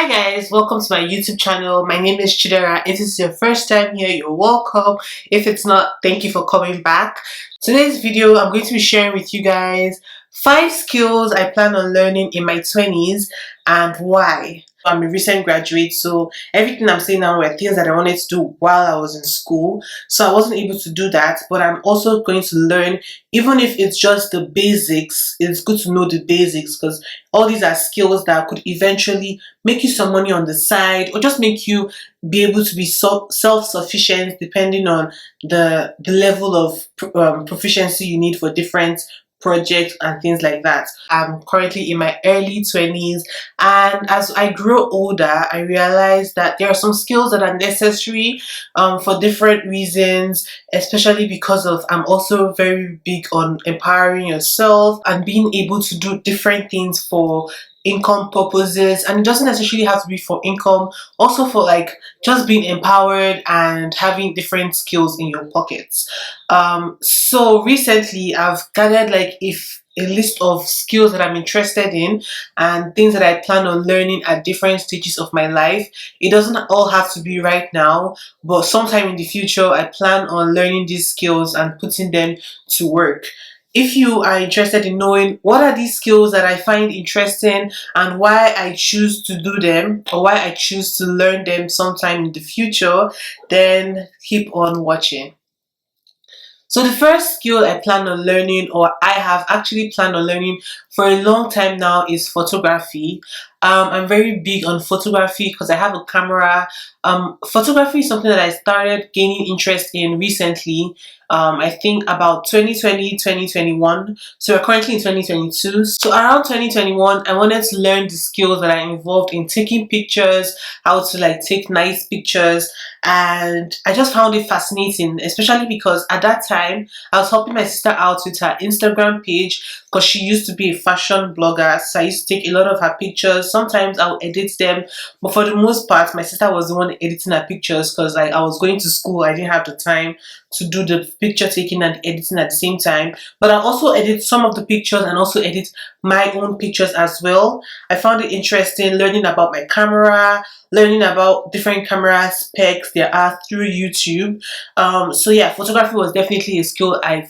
Hi guys, welcome to my YouTube channel. My name is Chidera. If this is your first time here, you're welcome. If it's not, thank you for coming back. Today's video, I'm going to be sharing with you guys 5 skills I plan on learning in my 20s and why. I'm a recent graduate, so everything I'm saying now were things that I wanted to do while I was in school. So I wasn't able to do that, but I'm also going to learn, even if it's just the basics. It's good to know the basics because all these are skills that could eventually make you some money on the side or just make you be able to be self-sufficient depending on the level of proficiency you need for different projects and things like that. I'm currently in my early 20s, and as I grow older I realize that there are some skills that are necessary for different reasons, especially because of I'm also very big on empowering yourself and being able to do different things for income purposes. And it doesn't necessarily have to be for income, also for like just being empowered and having different skills in your pockets. So recently I've gathered like if a list of skills that I'm interested in and things that I plan on learning at different stages of my life. It doesn't all have to be right now, but sometime in the future I plan on learning these skills and putting them to work. If you are interested in knowing what are these skills that I find interesting and why I choose to do them or why I choose to learn them sometime in the future, then keep on watching. So the first skill I plan on learning, or I have actually planned on learning for a long time now, is photography. I'm very big on photography because I have a camera. Photography is something that I started gaining interest in recently. I think about 2020, 2021. So we're currently in 2022. So around 2021, I wanted to learn the skills that are involved in taking pictures, how to like take nice pictures, and I just found it fascinating, especially because at that time I was helping my sister out with her Instagram page because she used to be a fashion blogger. So I used to take a lot of her pictures. Sometimes I'll edit them, but for the most part my sister was the one editing her pictures because like I was going to school. I didn't have the time to do the picture taking and editing at the same time, but I also edit some of the pictures and also edit my own pictures as well. I found it interesting learning about my camera, learning about different camera specs there are through YouTube. So yeah, photography was definitely a skill I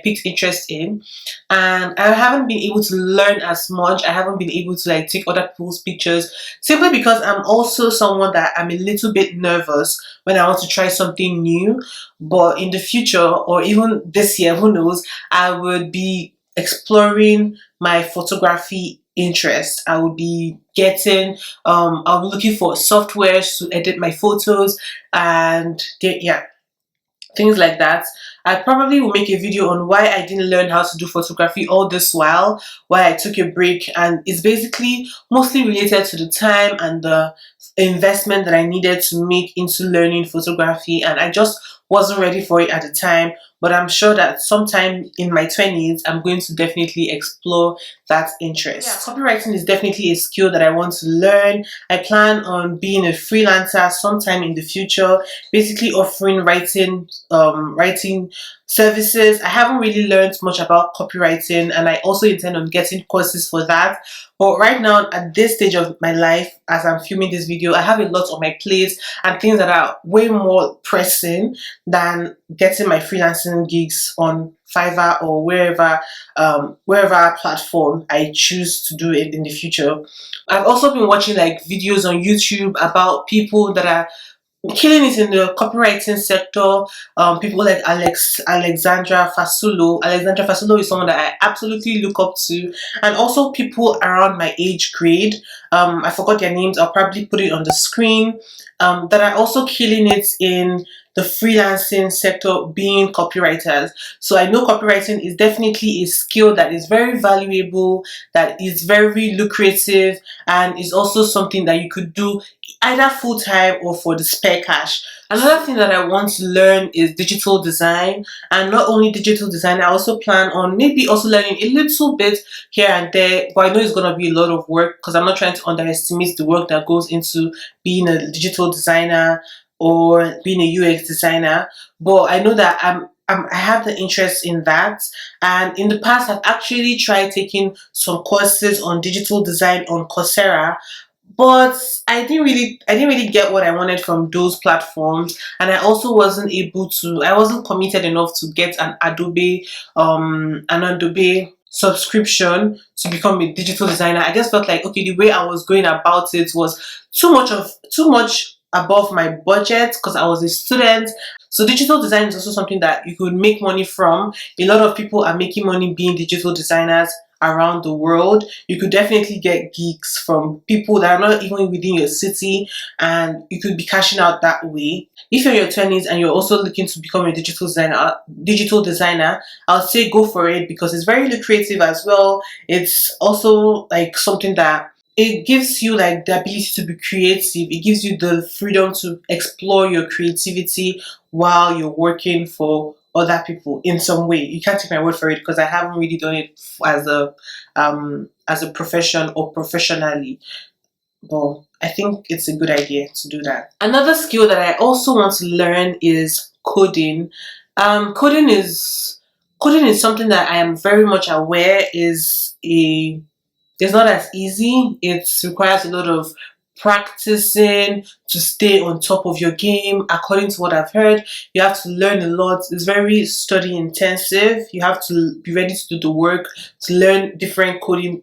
picked interest in, and I haven't been able to learn as much. I haven't been able to like take other people's pictures simply because I'm also someone that I'm a little bit nervous when I want to try something new. But in the future or even this year, who knows, I would be exploring my photography interest. I would be getting I'll be looking for softwares to edit my photos and yeah, things like that. I probably will make a video on why I didn't learn how to do photography all this while, why I took a break, and it's basically mostly related to the time and the investment that I needed to make into learning photography, and I just wasn't ready for it at the time. But I'm sure that sometime in my 20s I'm going to definitely explore that interest. Yeah, copywriting is definitely a skill that I want to learn. I plan on being a freelancer sometime in the future, basically offering writing services. I haven't really learned much about copywriting, and I also intend on getting courses for that. But right now, at this stage of my life, as I'm filming this video, I have a lot on my plate and things that are way more pressing than getting my freelancing gigs on Fiverr or wherever platform I choose to do it in the future. I've also been watching like videos on YouTube about people that are killing it in the copywriting sector. People like Alexandra Fasulo. Alexandra Fasulo is someone that I absolutely look up to, and also people around my age grade. I forgot their names. I'll probably put it on the screen. That are also killing it in the freelancing sector, being copywriters. So I know copywriting is definitely a skill that is very valuable, that is very lucrative, and is also something that you could do either full-time or for the spare cash. Another thing that I want to learn is digital design, and not only digital design, I also plan on maybe also learning a little bit here and there, but I know it's going to be a lot of work because I'm not trying to underestimate the work that goes into being a digital designer or being a UX designer, but I know that I have the interest in that, and in the past I've actually tried taking some courses on digital design on Coursera, but I didn't really get what I wanted from those platforms, and I also I wasn't committed enough to get an Adobe subscription to become a digital designer. I just felt like, okay, the way I was going about it was too much above my budget because I was a student. So digital design is also something that you could make money from. A lot of people are making money being digital designers around the world. You could definitely get gigs from people that are not even within your city, and you could be cashing out that way. If you're in your 20s and you're also looking to become a digital designer, I'll say go for it because it's very lucrative as well. It's also like something that it gives you like the ability to be creative. It gives you the freedom to explore your creativity while you're working for other people in some way. You can't take my word for it because I haven't really done it as a profession or professionally. But I think it's a good idea to do that. Another skill that I also want to learn is coding. Coding is something that I am very much aware it's not as easy. It requires a lot of practicing to stay on top of your game. According to what I've heard, you have to learn a lot. It's very study intensive. You have to be ready to do the work to learn different coding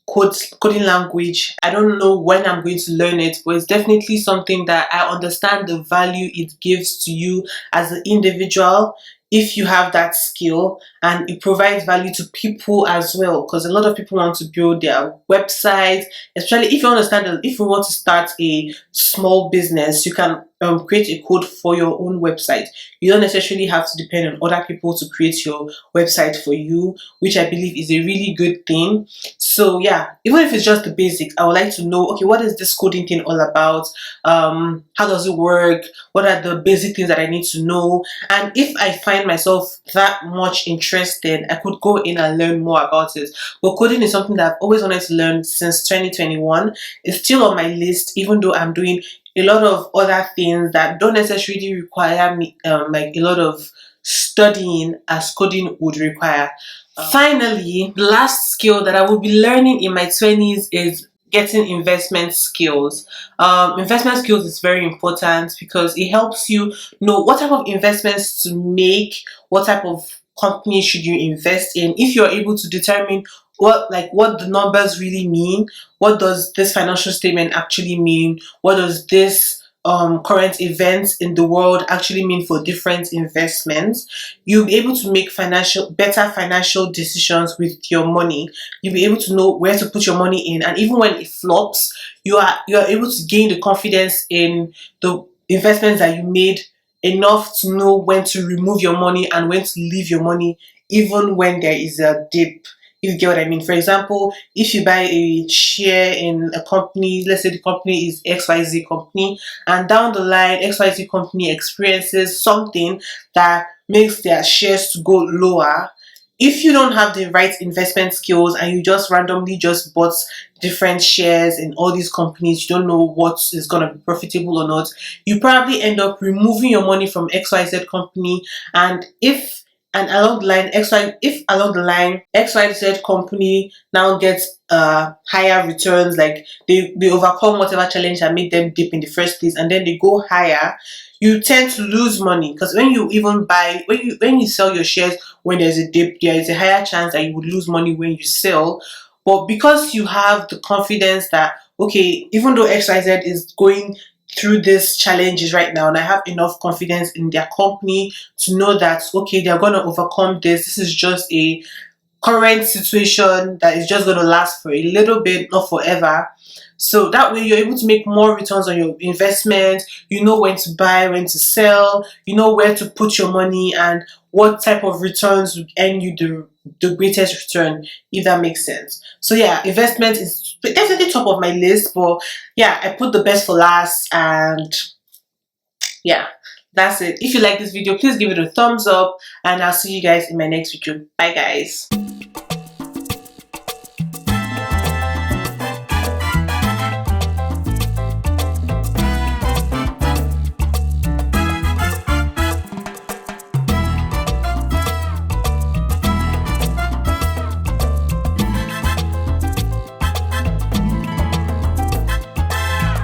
language. I don't know when I'm going to learn it, but it's definitely something that I understand the value it gives to you as an individual if you have that skill, and it provides value to people as well, because a lot of people want to build their websites, especially if you understand that if you want to start a small business, you can create a code for your own website. You don't necessarily have to depend on other people to create your website for you, which I believe is a really good thing. So yeah, even if it's just the basics, I would like to know, okay, what is this coding thing all about? How does it work? What are the basic things that I need to know? And if I find myself that much interested, I could go in and learn more about it. But coding is something that I've always wanted to learn since 2021. It's still on my list, even though I'm doing a lot of other things that don't necessarily require me like a lot of studying as coding would require. Finally, the last skill that I will be learning in my 20s is getting investment skills. Investment skills is very important because it helps you know what type of investments to make, what type of company should you invest in. If you're able to determine what the numbers really mean, what does this financial statement actually mean, what does this current events in the world actually mean for different investments, you'll be able to make better financial decisions with your money. You'll be able to know where to put your money in, and even when it flops, you are able to gain the confidence in the investments that you made enough to know when to remove your money and when to leave your money, even when there is a dip. If you get what I mean. For example, if you buy a share in a company, let's say the company is XYZ company, and down the line XYZ company experiences something that makes their shares to go lower. If you don't have the right investment skills and you just randomly just bought different shares in all these companies, you don't know what is going to be profitable or not, you probably end up removing your money from XYZ company. And if along the line XYZ company now gets higher returns, like they overcome whatever challenge that made them dip in the first place, and then they go higher, you tend to lose money because when you sell your shares when there's a dip, there is a higher chance that you would lose money when you sell. But because you have the confidence that, okay, even though XYZ is going through these challenges right now, and I have enough confidence in their company to know that, okay, they're going to overcome this. This is just a current situation that is just going to last for a little bit, not forever. So that way you're able to make more returns on your investment. You know when to buy, when to sell, you know where to put your money, and what type of returns would earn you the greatest return, if that makes sense. So yeah, investment is definitely top of my list, but yeah, I put the best for last, and yeah, that's it. If you like this video, please give it a thumbs up, and I'll see you guys in my next video. Bye guys.